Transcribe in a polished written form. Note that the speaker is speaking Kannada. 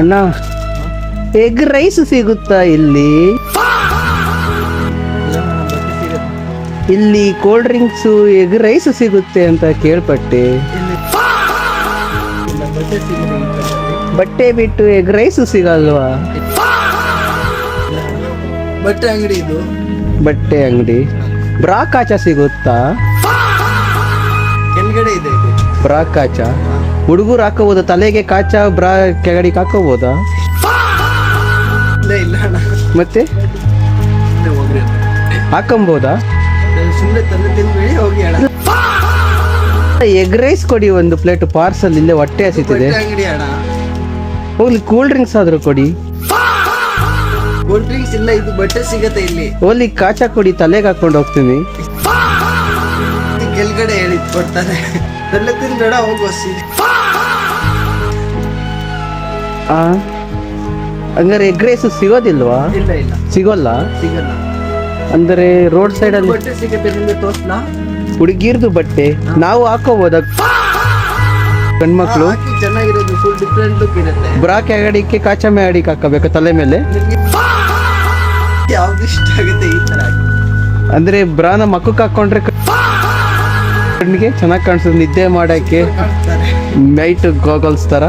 ಅಣ್ಣ ಎಗ್ ರೈಸ್ ಸಿಗುತ್ತಾ ಇಲ್ಲಿ? ಇಲ್ಲಿ ಕೋಲ್ಡ್ ಡ್ರಿಂಕ್ಸ್ ಎಗ್ ರೈಸ್ ಸಿಗುತ್ತೆ ಅಂತ ಕೇಳ್ಪಟ್ಟೆ. ಬಟ್ಟೆ ಬಿಟ್ಟು ಎಗ್ ರೈಸ್ ಸಿಗಲ್ವಾ? ಬಟ್ಟೆ ಅಂಗಡಿ ಇದು. ಬಟ್ಟೆ ಅಂಗಡಿ. ಬ್ರಾ ಕಾಚ ಸಿಗುತ್ತಾ? ಕೆಳಗಡೆ ಇದೆ ಇದು. ಬ್ರಾ ಕಾಚ ಹುಡುಗರು ಹಾಕೋಬೋದಾ? ತಲೆಗೆ ಕಾಚ ಬ್ರಾ ಕೆಳಗಡೆ ಹಾಕೋಬೋದಾ? ಇಲ್ಲ ಅಣ್ಣ, ಮತ್ತೆ ಹೋಗ್ರಿ ಹಾಕೊಂಬೋದಾ? ಸುಮ್ಮನೆ ತಂದು ತಿನ್ಬೇಡಿ, ಹೋಗಿ ಅಣ್ಣ. ಎಗ್ ರೈಸ್ ಕೊಡಿ ಒಂದು ಪ್ಲೇಟ್ ಪಾರ್ಸಲ್, ಇಲ್ಲೇ ಹೊಟ್ಟೆ ಹಸಿತಿದೆ. ಬಟ್ಟೆ ಅಂಗಡಿ ಅಣ್ಣ. ಹೋಗ್ಲಿ ಕೂಲ್ ಡ್ರಿಂಕ್ಸ್ ಆದ್ರೂ ಕೊಡಿ. ಕೂಲ್ ಡ್ರಿಂಕ್ಸ್ ಇಲ್ಲ, ಇದು ಬಟ್ಟೆ ಸಿಗತ್ತೆ ಇಲ್ಲಿ. ಹೋಗ್ಲಿ ಕಾಚ ಕೊಡಿ, ತಲೆಗೆ ಹಾಕೊಂಡು ಹೋಗ್ತೀನಿ. ಕೆಳಗಡೆ ಹೇಳಿ ಕೊಡ್ತಾರೆ. ತಲೆ ತಿನ್ಬೇಡ, ಹೋಗುವ ಹಂಗಾರೆ ಎಗ್ ರೈಸ್ ಸಿಗೋದಿಲ್ವಾ? ಇಲ್ಲ ಇಲ್ಲ ಸಿಗೋಲ್ಲ. ಸಿಗಲ್ಲ. ಅಂದ್ರೆ ರೋಡ್ ಸೈಡ್ ಅಲ್ಲಿ ಬಟ್ಟೆ ಸಿಗತ್ತೆ, ನಿಮ್ಗೆ ತೋರ್ಸ್ಲಾ? ಹುಡುಗಿರ್ದು ಬಟ್ಟೆ ನಾವು ಹಾಕೋಬೋದ? ಗಂಡ್ಮಕ್ಳು ಹಾಕಿ ಚೆನ್ನಾಗಿರೋದು, ಫುಲ್ ಡಿಫ್ರೆಂಟ್ ಲುಕ್ ಇರುತ್ತೆ. ಬ್ರಾ ಕೆಳಗಡಿಕೆ ಕಾಚ ಮೇಡಿಗೆ ಹಾಕಬೇಕು ತಲೆ ಮೇಲೆ. ಯಾವ್ದು ಇಷ್ಟ ಆಗುತ್ತೆ ಈ ತರ ಹಾಕಿ. ಅಂದ್ರೆ ಬ್ರಾನ ಮಕ್ಕಕ್ಕೆ ಹಾಕೊಂಡ್ರೆ ಕಣ್ಣಿಗೆ ಚೆನ್ನಾಗಿ ಕಾಣಿಸ್ತದೆ, ನಿದ್ದೆ ಮಾಡಕ್ಕೆ. ಕಾಣ್ತಾರೆ. ನೈಟ್ ಗಾಗಲ್ಸ್ ತರ.